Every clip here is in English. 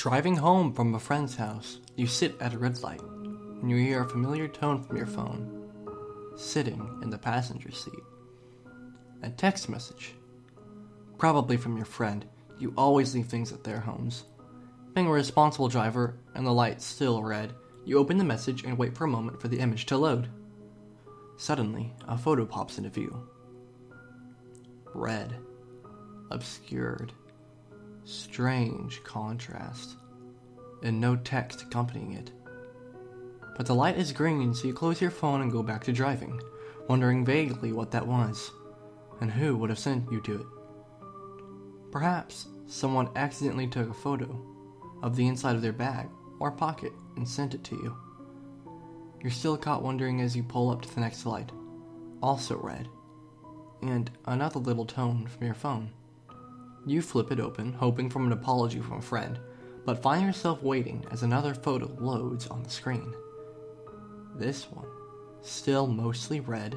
Driving home from a friend's house, you sit at a red light, and you hear a familiar tone from your phone, sitting in the passenger seat. A text message. Probably from your friend. You always leave things at their homes. Being a responsible driver, and the light's still red, you open the message and wait for a moment for the image to load. Suddenly, a photo pops into view. Red. Obscured. Strange contrast, and no text accompanying it. But the light is green, so you close your phone and go back to driving, wondering vaguely what that was, and who would have sent you to it. Perhaps someone accidentally took a photo of the inside of their bag or pocket and sent it to you. You're still caught wondering as you pull up to the next light, also red, and another little tone from your phone. You flip it open, hoping for an apology from a friend, but find yourself waiting as another photo loads on the screen. This one, still mostly red,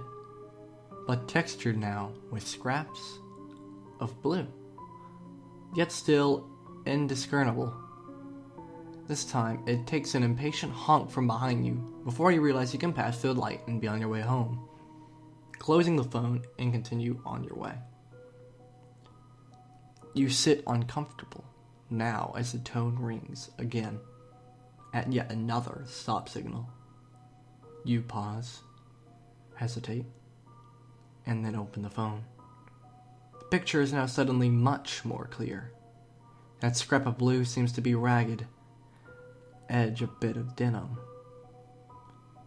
but textured now with scraps of blue, yet still indiscernible. This time, it takes an impatient honk from behind you before you realize you can pass through the light and be on your way home, closing the phone and continue on your way. You sit uncomfortable now as the tone rings again at yet another stop signal. You pause, hesitate, and then open the phone. The picture is now suddenly much more clear. That scrap of blue seems to be ragged, edge a bit of denim,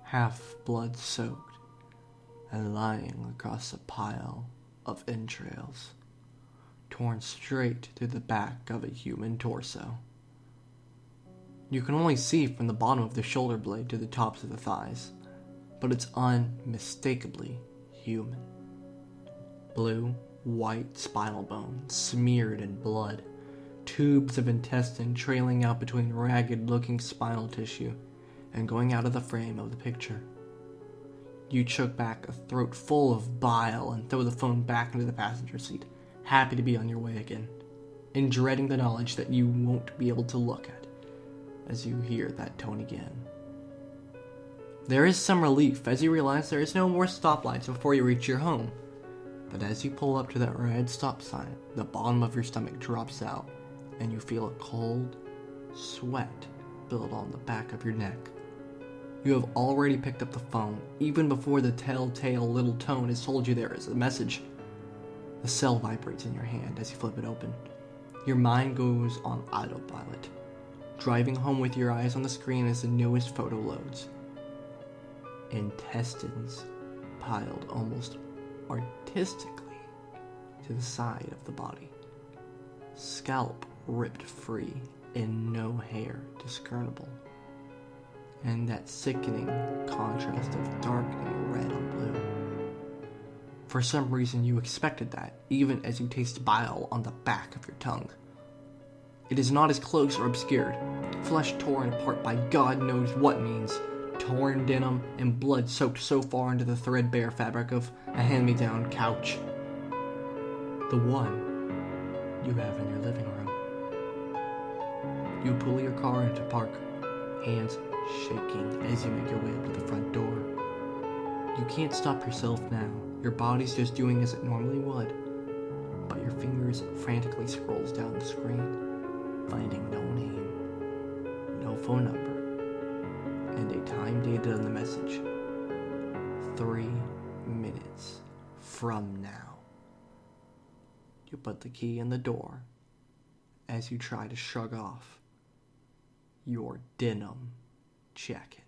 half blood soaked, and lying across a pile of entrails, torn straight through the back of a human torso. You can only see from the bottom of the shoulder blade to the tops of the thighs, but it's unmistakably human. Blue, white spinal bone smeared in blood, tubes of intestine trailing out between ragged-looking spinal tissue and going out of the frame of the picture. You choke back a throat full of bile and throw the phone back into the passenger seat, happy to be on your way again, and dreading the knowledge that you won't be able to look at as you hear that tone again. There is some relief as you realize there is no more stoplights before you reach your home, but as you pull up to that red stop sign, the bottom of your stomach drops out, and you feel a cold sweat build on the back of your neck. You have already picked up the phone, even before the telltale little tone has told you there is a message. The cell vibrates in your hand as you flip it open. Your mind goes on autopilot, driving home with your eyes on the screen as the newest photo loads. Intestines piled almost artistically to the side of the body. Scalp ripped free and no hair discernible. And that sickening contrast of darkening red on blue. For some reason you expected that, even as you taste bile on the back of your tongue. It is not as close or obscured, flesh torn apart by God knows what means, torn denim and blood soaked so far into the threadbare fabric of a hand-me-down couch. The one you have in your living room. You pull your car into park, hands shaking as you make your way up to the front door. You can't stop yourself now. Your body's just doing as it normally would, but your fingers frantically scrolls down the screen, finding no name, no phone number, and a time dated on the message. 3 minutes from now. You put the key in the door as you try to shrug off your denim jacket.